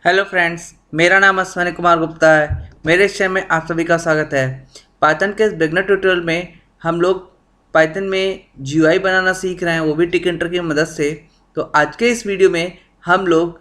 Hello friends, मेरा नाम अश्विनी कुमार गुप्ता है। मेरे इस चैनल में आप सभी का स्वागत है। पाइथन के इस बिगनर ट्यूटोरियल में हम लोग पाइथन में जीयूआई बनाना सीख रहे हैं, वो भी टिकइंटर की मदद से। तो आज के इस वीडियो में हम लोग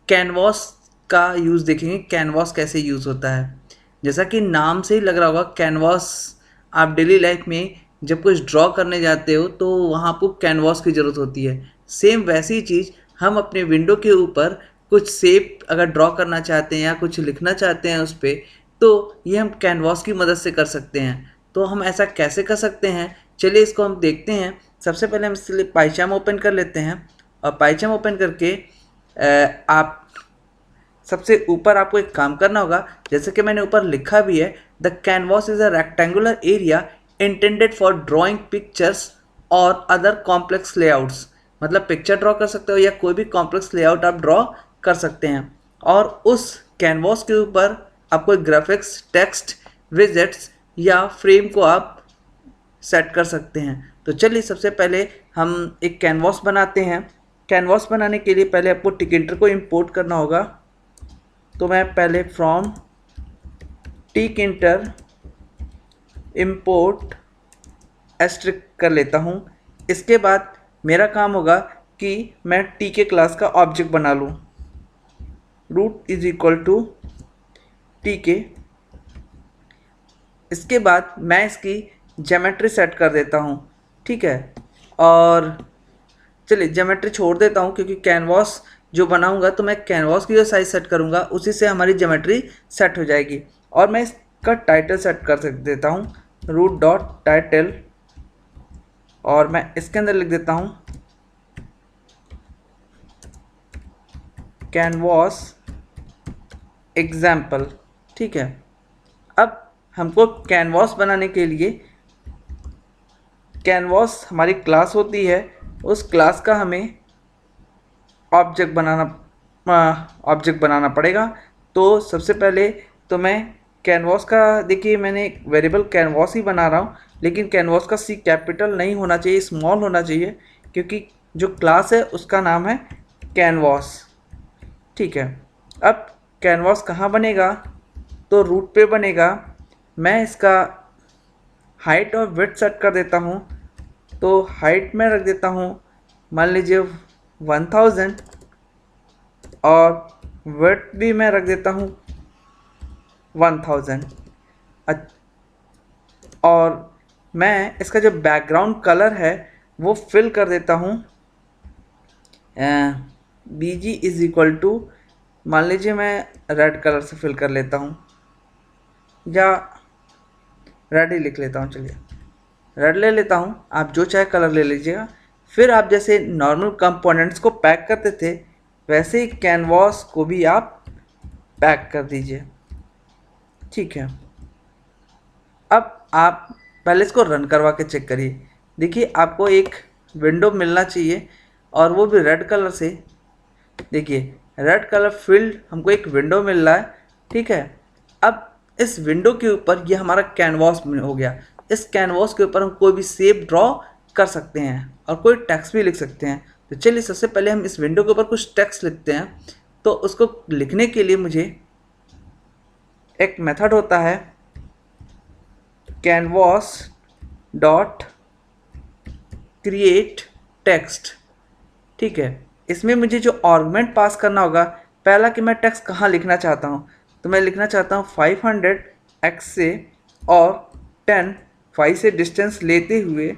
कैनवास का यूज़ देखेंगे, कैनवास कैसे यूज़ होता है। जैसा कि नाम से ही लग रहा होगा, कैनवास आप डेली लाइफ में जब कुछ ड्रॉ करने जाते हो तो वहाँ आपको कैनवास की ज़रूरत होती है। सेम वैसी ही चीज़ हम अपने विंडो के ऊपर कुछ शेप अगर ड्रॉ करना चाहते हैं या कुछ लिखना चाहते हैं उस पर, तो ये हम कैनवास की मदद से कर सकते हैं। तो हम ऐसा कैसे कर सकते हैं, चलिए इसको हम देखते हैं। सबसे पहले हम इसलिए पाइचाम ओपन कर लेते हैं और पाइचाम ओपन करके आप सबसे ऊपर आपको एक काम करना होगा, जैसे कि मैंने ऊपर लिखा भी है, the canvas is a rectangular area intended for drawing pictures और अदर कॉम्प्लेक्स लेआउट्स। मतलब पिक्चर ड्रॉ कर सकते हो या कोई भी कॉम्प्लेक्स लेआउट आप ड्रॉ कर सकते हैं। और उस कैनवास के ऊपर आपको एक ग्राफिक्स, टेक्स्ट, विजेट्स या फ्रेम को आप सेट कर सकते हैं। तो चलिए सबसे पहले हम एक कैनवास बनाते हैं। कैनवास बनाने के लिए पहले आपको टिकइंटर को इंपोर्ट करना होगा। तो मैं पहले फ्रॉम टिकइंटर इंपोर्ट एस्ट्रिक कर लेता हूँ। इसके बाद मेरा काम होगा कि मैं टी के क्लास का ऑब्जेक्ट बना लूँ। Root is equal to T K. इसके बाद मैं इसकी ज्योमेट्री सेट कर देता हूँ, ठीक है। और चलिए ज्योमेट्री छोड़ देता हूँ, क्योंकि कैनवास जो बनाऊँगा तो मैं कैनवास की जो साइज सेट करूँगा उसी से हमारी ज्योमेट्री सेट हो जाएगी। और मैं इसका टाइटल सेट कर देता हूँ, रूट डॉट टाइटल। और मैं इसके अंदर लिख देता हूँ कैनवास एग्जाम्पल, ठीक है। अब हमको कैनवास बनाने के लिए, कैनवास हमारी क्लास होती है, उस क्लास का हमें ऑब्जेक्ट बनाना पड़ेगा। तो सबसे पहले तो मैं कैनवास का, देखिए मैंने एक वेरिएबल कैनवास ही बना रहा हूँ, लेकिन कैनवास का सी कैपिटल नहीं होना चाहिए, स्मॉल होना चाहिए, क्योंकि जो क्लास है उसका नाम है कैनवास, ठीक है। अब कैनवास कहाँ बनेगा, तो रूट पे बनेगा। मैं इसका हाइट और विड्थ सेट कर देता हूँ। तो हाइट में रख देता हूँ, मान लीजिए 1000, और विड्थ भी मैं रख देता हूँ 1000। और मैं इसका जो बैकग्राउंड कलर है वो फिल कर देता हूँ, B G is equal to, मान लीजिए मैं रेड कलर से फिल कर लेता हूँ, या रेड ही लिख लेता हूँ। चलिए रेड ले लेता हूँ, आप जो चाहे कलर ले लीजिएगा। फिर आप जैसे नॉर्मल कंपोनेंट्स को पैक करते थे, वैसे ही कैनवास को भी आप पैक कर दीजिए, ठीक है। अब आप पहले इसको रन करवा के चेक करिए। देखिए आपको एक विंडो मिलना चाहिए, और वो भी रेड कलर से। देखिए रेड कलर फील्ड हमको एक विंडो मिल रहा है, ठीक है। अब इस विंडो के ऊपर ये हमारा कैनवास हो गया। इस कैनवास के ऊपर हम कोई भी शेप ड्रॉ कर सकते हैं और कोई टेक्स्ट भी लिख सकते हैं। तो चलिए सबसे पहले हम इस विंडो के ऊपर कुछ टेक्स्ट लिखते हैं। तो उसको लिखने के लिए मुझे एक मेथड होता है, कैनवास डॉट क्रिएट टेक्स्ट, ठीक है। इसमें मुझे जो आर्गुमेंट पास करना होगा, पहला कि मैं टेक्स्ट कहाँ लिखना चाहता हूँ। तो मैं लिखना चाहता हूँ 500 x से और 10 5 से डिस्टेंस लेते हुए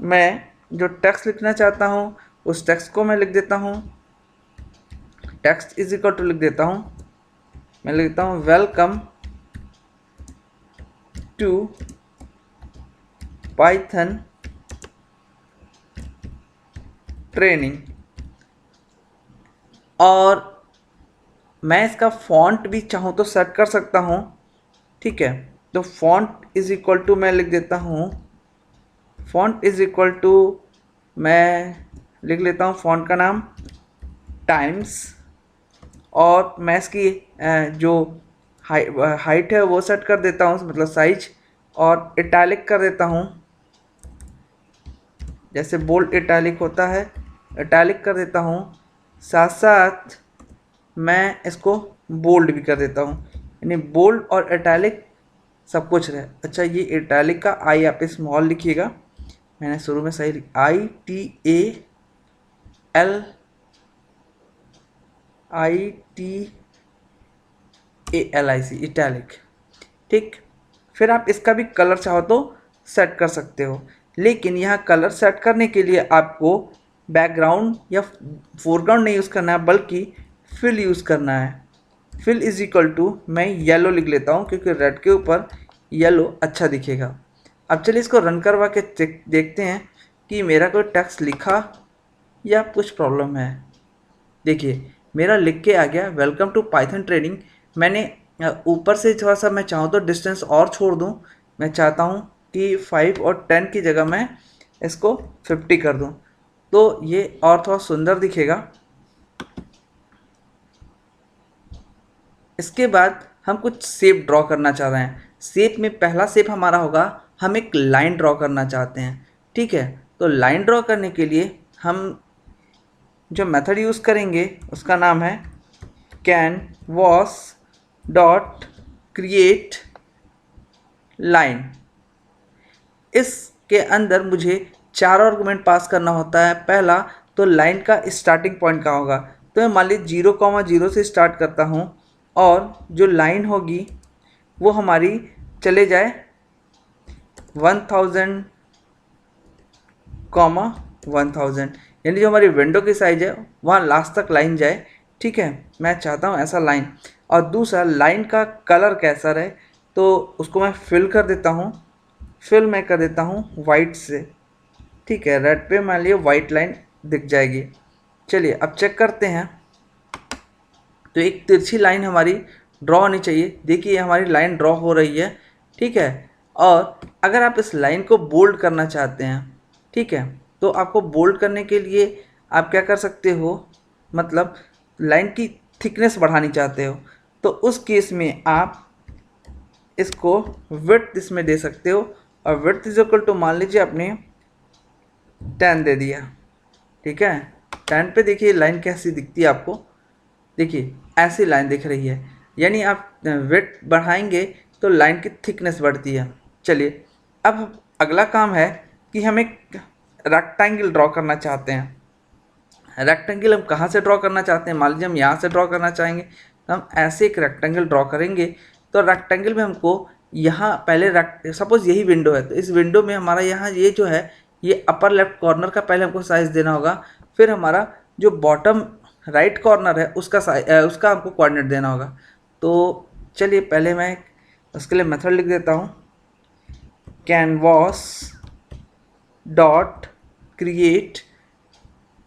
मैं जो टेक्स्ट लिखना चाहता हूँ उस टेक्स्ट को मैं लिख देता हूँ। टेक्स्ट इज इक्वल टू लिख देता हूँ, मैं लिख देता हूँ वेलकम टू पाइथन ट्रेनिंग। और मैं इसका फॉन्ट भी चाहूँ तो सेट कर सकता हूँ, ठीक है। तो फॉन्ट इज इक्वल टू मैं लिख देता हूँ, फॉन्ट इज इक्वल टू मैं लिख लेता हूँ फॉन्ट का नाम टाइम्स। और मैं इसकी जो हाइट है वो सेट कर देता हूँ, मतलब साइज, और इटैलिक कर देता हूँ। जैसे बोल्ड इटैलिक होता है, इटैलिक कर देता हूँ। साथ साथ मैं इसको बोल्ड भी कर देता हूँ, यानी बोल्ड और इटैलिक सब कुछ रहे। अच्छा, ये इटैलिक का आई आप स्मॉल लिखिएगा, मैंने शुरू में सही ITALIC इटैलिक। ठीक, फिर आप इसका भी कलर चाहो तो सेट कर सकते हो, लेकिन यहाँ कलर सेट करने के लिए आपको बैकग्राउंड या फोरग्राउंड नहीं यूज़ करना है, बल्कि फिल यूज़ करना है। फिल इज इक्वल टू, मैं येलो लिख लेता हूँ क्योंकि रेड के ऊपर येलो अच्छा दिखेगा। अब चलिए इसको रन करवा के देखते हैं कि मेरा कोई टेक्स्ट लिखा या कुछ प्रॉब्लम है। देखिए मेरा लिख के आ गया वेलकम टू पाइथन ट्रेनिंग। मैंने ऊपर से थोड़ा सा मैं चाहूँ तो डिस्टेंस और छोड़ दूँ, मैं चाहता हूँ कि 5 और 10 की जगह मैं इसको 50 कर दूँ, तो ये और थोड़ा सुंदर दिखेगा। इसके बाद हम कुछ शेप ड्रॉ करना चाह रहे हैं। शेप में पहला शेप हमारा होगा, हम एक लाइन ड्रॉ करना चाहते हैं। ठीक है, तो लाइन ड्रॉ करने के लिए हम जो मेथड यूज़ करेंगे उसका नाम है canvas.create लाइन। इसके अंदर मुझे 4 आर्गुमेंट पास करना होता है। पहला तो लाइन का स्टार्टिंग पॉइंट कहाँ होगा, तो मैं मान लीजिए 0,0 से स्टार्ट करता हूँ और जो लाइन होगी वो हमारी चले जाए 1000, 1000, यानी जो हमारी विंडो की साइज है वहाँ लास्ट तक लाइन जाए। ठीक है, मैं चाहता हूँ ऐसा लाइन। और दूसरा, लाइन का कलर कैसा रहे, तो उसको मैं फिल कर देता हूँ। फिल मैं कर देता हूँ वाइट से। ठीक है, रेड पे मान लिया वाइट लाइन दिख जाएगी। चलिए अब चेक करते हैं। तो एक तिरछी लाइन हमारी ड्रॉ होनी चाहिए। देखिए हमारी लाइन ड्रॉ हो रही है। ठीक है, और अगर आप इस लाइन को बोल्ड करना चाहते हैं, ठीक है, तो आपको बोल्ड करने के लिए आप क्या कर सकते हो, मतलब लाइन की थिकनेस बढ़ानी चाहते हो, तो उस केस में आप इसको विड्थ इसमें दे सकते हो। और विड्थ इज इक्वल टू मान लीजिए आपने 10 दे दिया। ठीक है, 10 पे देखिए लाइन कैसी दिखती है आपको। देखिए ऐसी लाइन दिख रही है, यानी आप विड्थ बढ़ाएंगे तो लाइन की थिकनेस बढ़ती है। चलिए अब अगला काम है कि हम एक रेक्टेंगल ड्रॉ करना चाहते हैं। रेक्टेंगल हम कहाँ से ड्रॉ करना चाहते हैं, मान लीजिए हम यहाँ से ड्रॉ करना चाहेंगे तो हम ऐसे एक रेक्टेंगल ड्रॉ करेंगे। तो रेक्टेंगल में हमको यहाँ पहले सपोज यही विंडो है, तो इस विंडो में हमारा यहाँ ये जो है ये अपर लेफ्ट कॉर्नर का पहले हमको साइज़ देना होगा। फिर हमारा जो बॉटम राइट कॉर्नर है उसका हमको कोऑर्डिनेट देना होगा। तो चलिए पहले मैं उसके लिए मेथड लिख देता हूँ, canvas dot create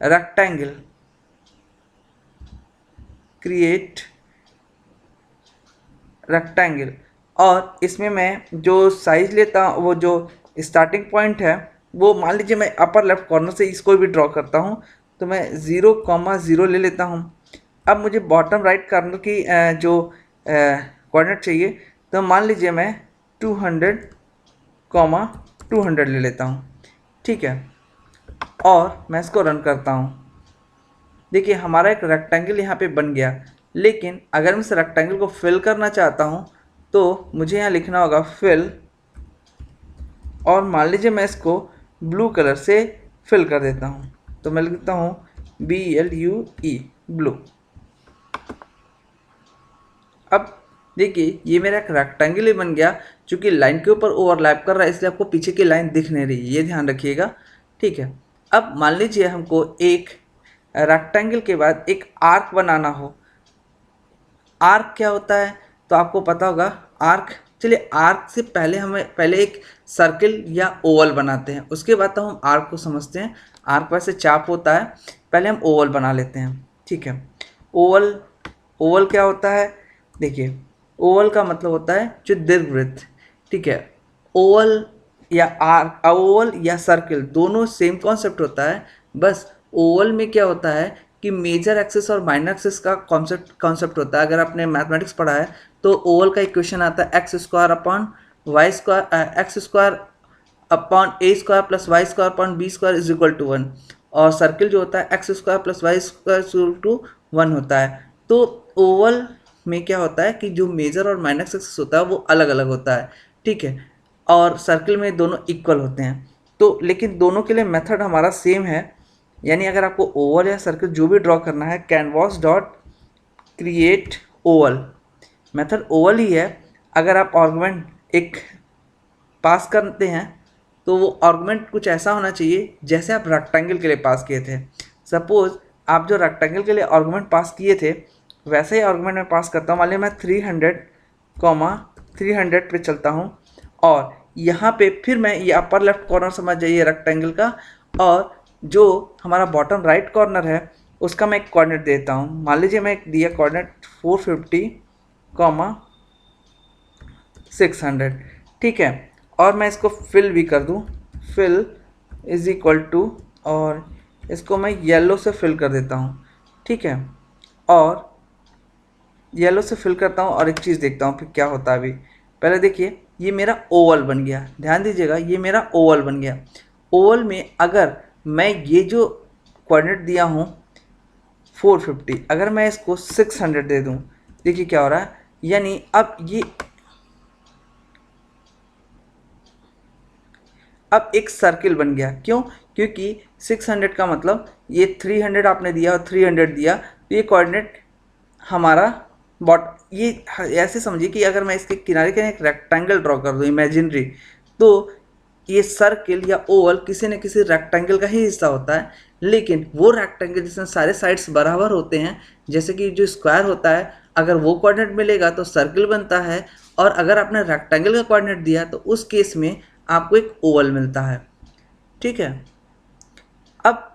rectangle, create rectangle. और इसमें मैं जो साइज़ लेता हूँ, वो जो स्टार्टिंग पॉइंट है वो मान लीजिए मैं अपर लेफ्ट कॉर्नर से इसको भी ड्रॉ करता हूँ, तो मैं 0,0 ले लेता हूँ। अब मुझे बॉटम राइट कॉर्नर की जो कोऑर्डिनेट चाहिए, तो मान लीजिए मैं 200,200 ले लेता हूँ। ठीक है, और मैं इसको रन करता हूँ। देखिए हमारा एक रेक्टेंगल यहाँ पे बन गया, लेकिन अगर मैं इस रेक्टेंगल को फिल करना चाहता हूँ तो मुझे यहाँ लिखना होगा फिल, और मान लीजिए मैं इसको ब्लू कलर से फिल कर देता हूँ। तो मैं लिखता हूँ BLUE, ब्लू। अब देखिए ये मेरा एक रेक्टेंगल ही बन गया, चूँकि लाइन के ऊपर ओवरलैप कर रहा है इसलिए आपको पीछे की लाइन दिख नहीं रही, ये ध्यान रखिएगा। ठीक है, अब मान लीजिए हमको एक रेक्टेंगल के बाद एक आर्क बनाना हो। आर्क क्या होता है तो आपको पता होगा आर्क। चलिए आर्क से पहले हमें पहले एक सर्किल या ओवल बनाते हैं, उसके बाद तो हम आर्क को समझते हैं। आर्क वैसे चाप होता है, पहले हम ओवल बना लेते हैं। ठीक है, ओवल, ओवल क्या होता है, देखिए ओवल का मतलब होता है जो दीर्घवृत्त। ठीक है, ओवल या आर्क, ओवल या सर्किल दोनों सेम कॉन्सेप्ट होता है। बस ओवल में क्या होता है कि मेजर एक्सिस और माइनर एक्सिस का कॉन्सेप्ट होता है। अगर आपने मैथमेटिक्स पढ़ा है तो ओवल का इक्वेशन आता है x square upon Y square, X square upon A square plus Y square upon B square is equal to 1। और सर्किल जो होता है x square plus Y square to 1 होता है। तो ओवल में क्या होता है कि जो मेजर और माइनर एक्सिस होता है वो अलग अलग होता है, ठीक है, और सर्किल में दोनों इक्वल होते हैं। तो लेकिन दोनों के लिए मेथड हमारा सेम है, यानी अगर आपको ओवल या सर्किल जो भी ड्रॉ करना है, canvas dot create oval, method oval ही है। अगर आप आर्गुमेंट एक पास करते हैं तो वो आर्गुमेंट कुछ ऐसा होना चाहिए जैसे आप रेक्टेंगल के लिए पास किए थे। सपोज आप जो रेक्टेंगल के लिए आर्गुमेंट पास किए थे वैसे ही आर्गुमेंट मैं पास करता हूँ। मान लिया मैं 300 पे चलता हूँ और यहाँ पे फिर मैं ये अपर लेफ्ट कॉर्नर समझ जाइए रेक्टेंगल का, और जो हमारा बॉटम राइट कॉर्नर है उसका मैं एक कोऑर्डिनेट देता हूँ। मान लीजिए मैं एक दिया कोऑर्डिनेट 450, 600, ठीक है, और मैं इसको फिल भी कर दूँ, फिल इज इक्वल टू, और इसको मैं येलो से फिल कर देता हूँ, ठीक है, और येलो से फिल करता हूँ और एक चीज़ देखता हूँ फिर क्या होता है। अभी पहले देखिए ये मेरा ओवल बन गया, ध्यान दीजिएगा ये मेरा ओवल बन गया। ओवल में अगर मैं ये जो कोऑर्डिनेट दिया हूँ 450, अगर मैं इसको 600 दे दूँ, देखिए क्या हो रहा है, यानी अब एक सर्किल बन गया। क्यों? क्योंकि 600 का मतलब ये 300 आपने दिया और 300 दिया, तो ये कोऑर्डिनेट हमारा ये ऐसे समझिए कि अगर मैं इसके किनारे के एक रेक्टेंगल ड्रॉ कर दूँ इमेजिनरी, तो ये सर्किल या ओवल किसी न किसी रेक्टेंगल का ही हिस्सा होता है, लेकिन वो रेक्टेंगल जिसमें सारे साइड्स बराबर होते हैं, जैसे कि जो स्क्वायर होता है, अगर वो कोऑर्डिनेट मिलेगा तो सर्किल बनता है, और अगर आपने रेक्टेंगल का कोऑर्डिनेट दिया तो उस केस में आपको एक ओवल मिलता है, ठीक है। अब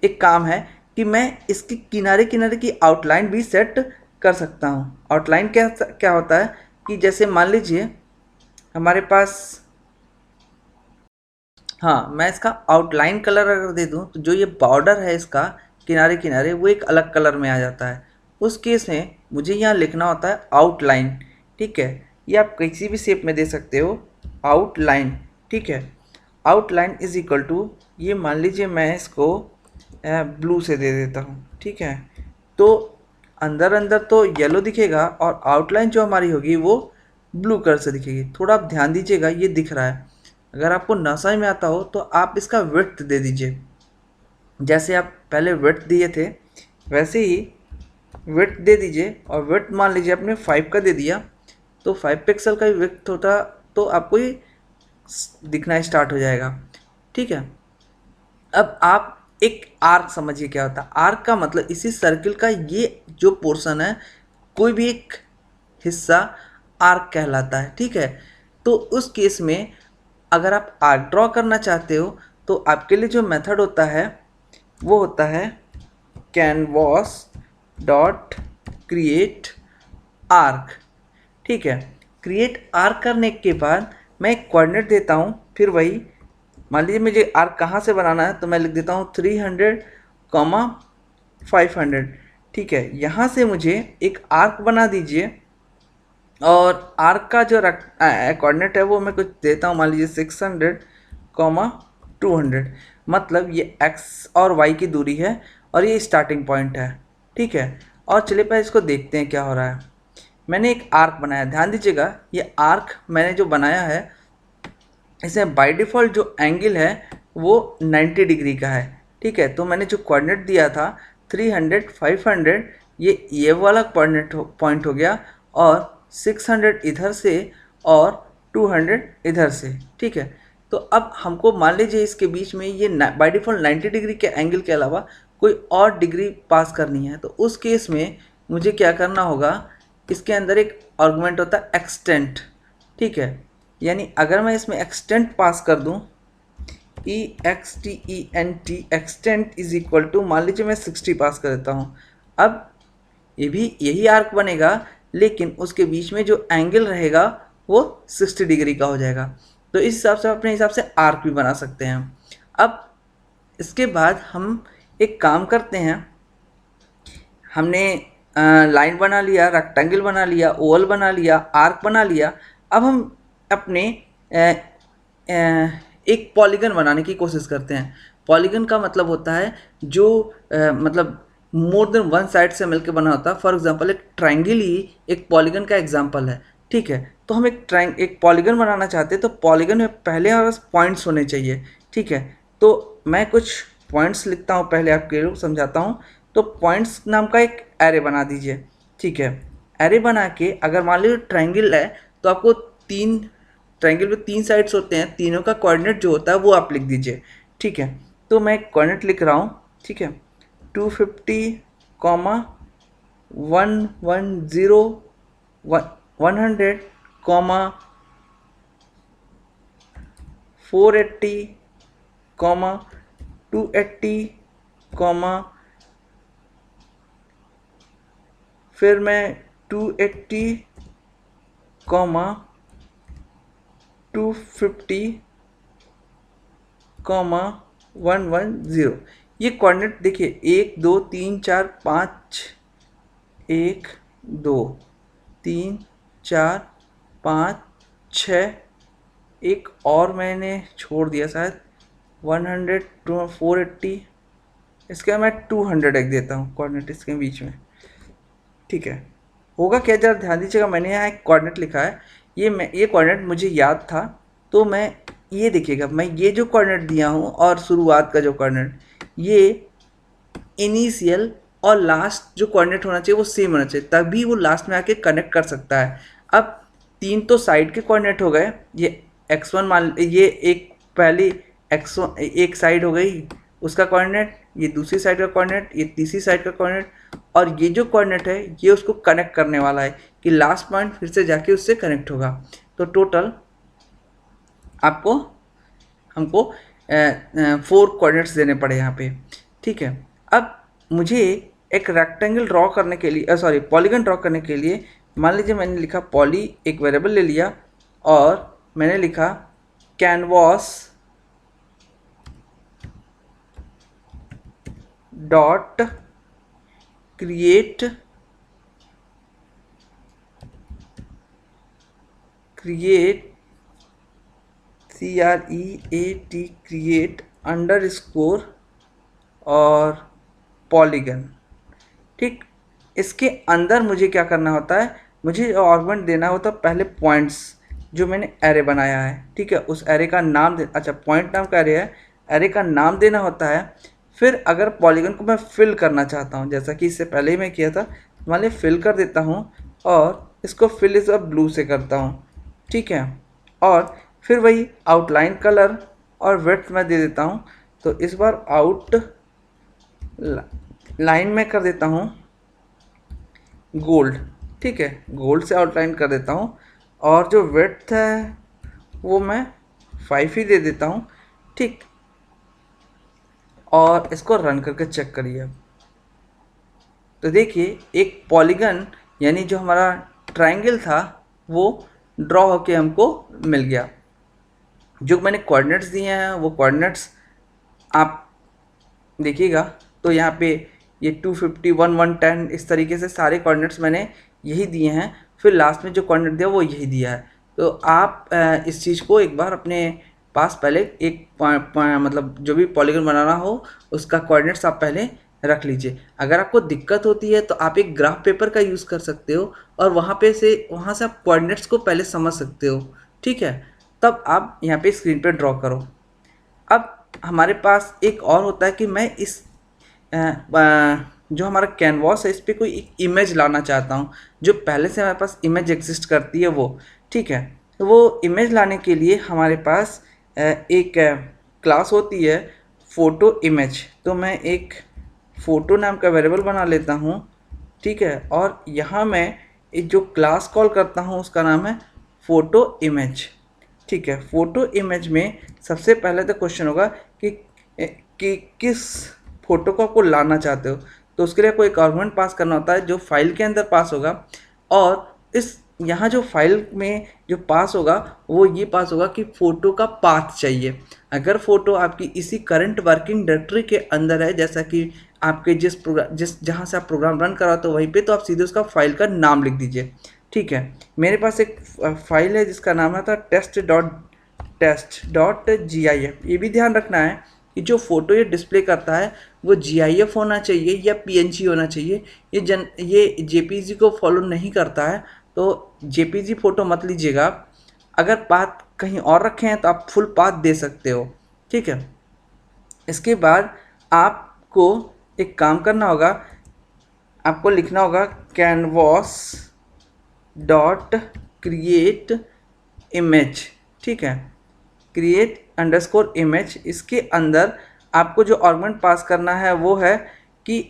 एक काम है कि मैं इसकी किनारे किनारे की आउटलाइन भी सेट कर सकता हूँ। आउटलाइन क्या क्या होता है कि जैसे मान लीजिए हमारे पास, हाँ, मैं इसका आउटलाइन कलर अगर दे दूँ तो जो ये बॉर्डर है इसका किनारे किनारे वो एक अलग कलर में आ जाता है। उस केस में मुझे यहाँ लिखना होता है आउटलाइन, ठीक है, ये आप किसी भी शेप में दे सकते हो, आउटलाइन, ठीक है। आउटलाइन इज इक्वल टू, ये मान लीजिए मैं इसको ब्लू से दे देता हूँ, ठीक है, तो अंदर अंदर तो येलो दिखेगा और आउटलाइन जो हमारी होगी वो ब्लू कलर से दिखेगी। थोड़ा आप ध्यान दीजिएगा, ये दिख रहा है, अगर आपको ना समझ में आता हो तो आप इसका विड्थ दे दीजिए, जैसे आप पहले विड्थ दिए थे वैसे ही विड्थ दे दीजिए, और विड्थ मान लीजिए आपने 5 का दे दिया तो 5 पिक्सल का ही विड्थ होता तो आपको ये दिखना स्टार्ट हो जाएगा, ठीक है। अब आप एक आर्क समझिए क्या होता है। आर्क का मतलब इसी सर्किल का ये जो पोर्शन है, कोई भी एक हिस्सा आर्क कहलाता है, ठीक है। तो उस केस में अगर आप आर्क ड्रॉ करना चाहते हो तो आपके लिए जो मेथड होता है वो होता है कैनवास डॉट क्रिएट आर्क, ठीक है। क्रिएट आर्क करने के बाद मैं एक कोऑर्डिनेट देता हूँ, फिर वही मान लीजिए मुझे आर्क कहाँ से बनाना है तो मैं लिख देता हूँ 300, 500, ठीक है। यहाँ से मुझे एक आर्क बना दीजिए, और आर्क का जो कोऑर्डिनेट है वो मैं कुछ देता हूँ, मान लीजिए 600, 200, मतलब ये x और y की दूरी है और ये स्टार्टिंग पॉइंट है, ठीक है। और चलिए पहले इसको देखते हैं क्या हो रहा है। मैंने एक आर्क बनाया, ध्यान दीजिएगा ये आर्क मैंने जो बनाया है इसमें बाय डिफ़ॉल्ट जो एंगल है वो 90 डिग्री का है, ठीक है। तो मैंने जो कोऑर्डिनेट दिया था 300, 500, ये वाला कोऑर्डिनेट पॉइंट हो गया, और 600 इधर से और 200 इधर से, ठीक है। तो अब हमको मान लीजिए इसके बीच में ये बाय डिफ़ॉल्ट 90 डिग्री के एंगल के अलावा कोई और डिग्री पास करनी है, तो उस केस में मुझे क्या करना होगा, इसके अंदर एक आर्गुमेंट होता है एक्सटेंट, ठीक है। यानी अगर मैं इसमें एक्सटेंट पास कर दूं, EXTENT, extent is equal to, मान लीजिए मैं 60 पास कर देता हूं। अब ये भी यही आर्क बनेगा, लेकिन उसके बीच में जो एंगल रहेगा वो 60 डिग्री का हो जाएगा। तो इस हिसाब से अपने हिसाब से आर्क भी बना सकते हैं। अब इसके बाद हम एक काम करते हैं, हमने लाइन बना लिया, रेक्टेंगल बना लिया, ओवल बना लिया, आर्क बना लिया। अब हम अपने एक पॉलीगन बनाने की कोशिश करते हैं। पॉलीगन का मतलब होता है जो मतलब मोर देन वन साइड से मिलकर बना होता है। फॉर एग्जांपल एक ट्रायंगल ही एक पॉलीगन का एग्जांपल है, ठीक है। तो हम एक पॉलीगन बनाना चाहते हैं, तो पॉलीगन में पहले हमारे पास पॉइंट्स होने चाहिए, ठीक है। तो मैं कुछ पॉइंट्स लिखता हूँ, पहले आपके लिए समझाता हूँ। तो पॉइंट्स नाम का एक एरे बना दीजिए, ठीक है। एरे बना के अगर मान लीजिए ट्रायंगल है तो आपको ट्रायंगल में 3 साइड्स होते हैं, तीनों का कोऑर्डिनेट जो होता है वो आप लिख दीजिए, ठीक है। तो मैं एक कोऑर्डिनेट लिख रहा हूँ, ठीक है। 250, 110, 100, 480, 280, फिर मैं 280, 250, 110। ये कोऑर्डिनेट देखिए 1 2 3 4 5, 1 2 3 4 5 6, एक और मैंने छोड़ दिया शायद 100, 480, इसका मैं 200 लिख देता हूँ कोऑर्डिनेट इसके बीच में, ठीक है। होगा क्या, जरा ध्यान दीजिएगा, मैंने यहाँ एक कोऑर्डिनेट लिखा है, ये कोऑर्डिनेट मुझे याद था, तो मैं ये देखिएगा, मैं ये जो कोऑर्डिनेट दिया हूँ और शुरुआत का जो कोऑर्डिनेट, ये इनिशियल और लास्ट जो कोऑर्डिनेट होना चाहिए वो सेम होना चाहिए, तभी वो लास्ट में आके कनेक्ट कर सकता है। अब 3 तो साइड के कोऑर्डिनेट हो गए, ये x1 मान, ये एक पहली x1 एक साइड हो गई उसका कोऑर्डिनेट, ये दूसरी साइड का कोऑर्डिनेट, ये तीसरी साइड का कोऑर्डिनेट, और ये जो कोऑर्डिनेट है ये उसको कनेक्ट करने वाला है कि लास्ट पॉइंट फिर से जाके उससे कनेक्ट होगा। तो टोटल हमको 4 कोऑर्डिनेट्स देने पड़े यहाँ पे, ठीक है। अब मुझे एक रेक्टेंगल ड्रॉ करने के लिए, सॉरी पॉलीगन ड्रॉ करने के लिए, मान लीजिए मैंने लिखा पॉली, एक वेरिएबल ले लिया और मैंने लिखा canvas dot create create underscore और पॉलीगन, ठीक। इसके अंदर मुझे क्या करना होता है, मुझे आर्गुमेंट देना होता है पहले पॉइंट्स जो मैंने एरे बनाया है, ठीक है। उस एरे का नाम अच्छा पॉइंट नाम का एरे है, एरे का नाम देना होता है। फिर अगर पॉलीगन को मैं फिल करना चाहता हूँ, जैसा कि इससे पहले ही मैं किया था, मान लीजिए फिल कर देता हूँ और इसको फिल इस ब्लू से करता हूँ, ठीक है। और फिर वही आउटलाइन कलर और विड्थ मैं दे देता हूँ, तो इस बार आउट लाइन में कर देता हूँ गोल्ड, ठीक है, गोल्ड से आउटलाइन कर देता हूँ, और जो विड्थ है वो मैं 5 ही दे देता हूँ, ठीक। और इसको रन करके चेक करिए, तो देखिए एक पॉलीगन यानी जो हमारा ट्रायंगल था वो ड्रॉ होके हमको मिल गया। जो मैंने कोऑर्डिनेट्स दिए हैं वो कोऑर्डिनेट्स आप देखिएगा, तो यहाँ पे ये 250, 110 इस तरीके से सारे कोऑर्डिनेट्स मैंने यही दिए हैं, फिर लास्ट में जो कोऑर्डिनेट दिया वो यही दिया है। तो आप इस चीज़ को एक बार अपने पास पहले एक मतलब जो भी पॉलीगन बनाना हो उसका कोऑर्डिनेट्स आप पहले रख लीजिए। अगर आपको दिक्कत होती है तो आप एक ग्राफ पेपर का यूज़ कर सकते हो और वहाँ से आप कोऑर्डिनेट्स को पहले समझ सकते हो, ठीक है। तब आप यहाँ पे स्क्रीन पे ड्रॉ करो। अब हमारे पास एक और होता है कि मैं इस जो हमारा कैनवास है इस पर कोई एक इमेज लाना चाहता हूँ, जो पहले से हमारे पास इमेज एग्जिस्ट करती है वो, ठीक है। तो वो इमेज लाने के लिए हमारे पास एक क्लास होती है फ़ोटो इमेज, तो मैं एक फ़ोटो नाम का वेरिएबल बना लेता हूँ, ठीक है। और यहाँ मैं जो क्लास कॉल करता हूँ उसका नाम है फ़ोटो इमेज, ठीक है। फ़ोटो इमेज में सबसे पहले तो क्वेश्चन होगा कि किस फ़ोटो को आपको लाना चाहते हो, तो उसके लिए आपको एक आर्गुमेंट पास करना होता है जो फाइल के अंदर पास होगा, और इस यहाँ जो फाइल में जो पास होगा वो ये पास होगा कि फ़ोटो का पाथ चाहिए। अगर फ़ोटो आपकी इसी करंट वर्किंग डायरेक्टरी के अंदर है, जैसा कि आपके जिस जहाँ से आप प्रोग्राम रन करा तो वहीं पे, तो आप सीधे उसका फाइल का नाम लिख दीजिए, ठीक है। मेरे पास एक फाइल है जिसका नाम था test.gif। ये भी ध्यान रखना है कि जो फ़ोटो ये डिस्प्ले करता है वो GIF होना चाहिए या PNG होना चाहिए। ये JPG को फॉलो नहीं करता है, तो JPG फ़ोटो मत लीजिएगा। अगर पाथ कहीं और रखे हैं तो आप फुल पाथ दे सकते हो, ठीक है। इसके बाद आपको एक काम करना होगा, आपको लिखना होगा कैनवास डॉट क्रिएट इमेज, ठीक है, क्रिएट अंडरस्कोर इमेज। इसके अंदर आपको जो आर्गुमेंट पास करना है वो है कि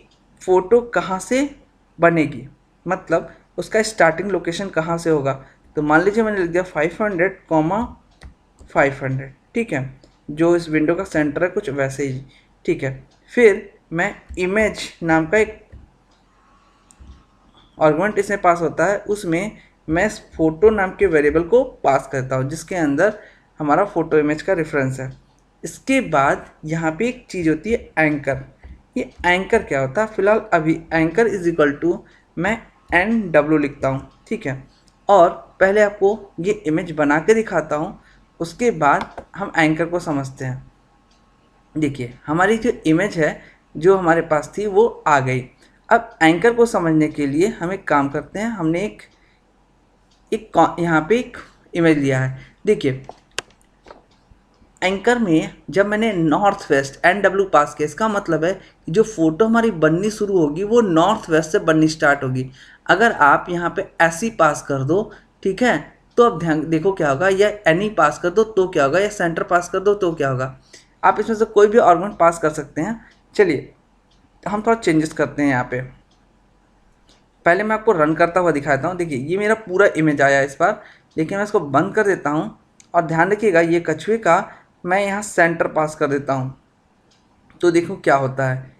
फ़ोटो कहाँ से बनेगी, मतलब उसका स्टार्टिंग लोकेशन कहाँ से होगा। तो मान लीजिए मैंने लिख दिया 500, ठीक है, जो इस विंडो का सेंटर है कुछ वैसे ही, ठीक है। फिर मैं इमेज नाम का एक आर्गुमेंट इसमें पास होता है, उसमें मैं फ़ोटो नाम के वेरिएबल को पास करता हूँ जिसके अंदर हमारा फ़ोटो इमेज का रेफरेंस है। इसके बाद यहाँ पे एक चीज़ होती है एंकर। ये एंकर क्या होता है, फिलहाल अभी एंकर इज इक्वल टू मैं NW लिखता हूँ, ठीक है। और पहले आपको ये इमेज बना के दिखाता हूँ, उसके बाद हम एंकर को समझते हैं। देखिए हमारी जो इमेज है जो हमारे पास थी वो आ गई। अब एंकर को समझने के लिए हम एक काम करते हैं, हमने एक यहाँ पे एक इमेज लिया है। देखिए एंकर में जब मैंने नॉर्थ वेस्ट NW पास किया, इसका मतलब है कि जो फोटो हमारी बननी शुरू होगी वो नॉर्थ वेस्ट से बननी स्टार्ट होगी। अगर आप यहाँ पे ऐसी पास कर दो, ठीक है, तो अब ध्यान देखो क्या होगा, या एनी पास कर दो तो क्या होगा, या सेंटर पास कर दो तो क्या होगा। आप इसमें से कोई भी आर्गुमेंट पास कर सकते हैं। चलिए हम थोड़ा चेंजेस करते हैं यहाँ पे। पहले मैं आपको रन करता हुआ दिखाता हूँ। देखिए ये मेरा पूरा इमेज आया इस बार, लेकिन मैं इसको बंद कर देता हूँ और ध्यान रखिएगा ये कछुए का मैं यहाँ सेंटर पास कर देता हूँ, तो देखो क्या होता है,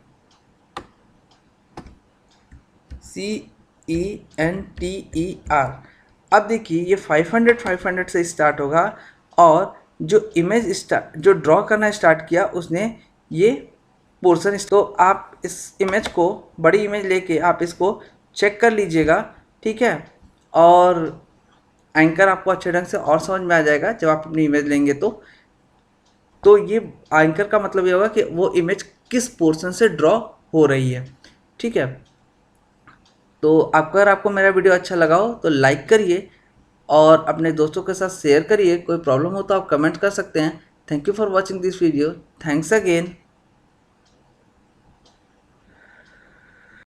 CENTER। अब देखिए ये 500 से स्टार्ट होगा और जो इमेज जो ड्रॉ करना स्टार्ट किया उसने ये पोर्शन। तो आप इस इमेज को, बड़ी इमेज लेके आप इसको चेक कर लीजिएगा, ठीक है। और एंकर आपको अच्छे ढंग से और समझ में आ जाएगा जब आप अपनी इमेज लेंगे तो ये एंकर का मतलब ये होगा कि वो इमेज किस पोर्शन से ड्रॉ हो रही है, ठीक है। तो अगर आपको मेरा वीडियो अच्छा लगा हो तो लाइक करिए और अपने दोस्तों के साथ शेयर करिए। कोई प्रॉब्लम हो तो आप कमेंट कर सकते हैं। Thank you for watching this video. Thanks again.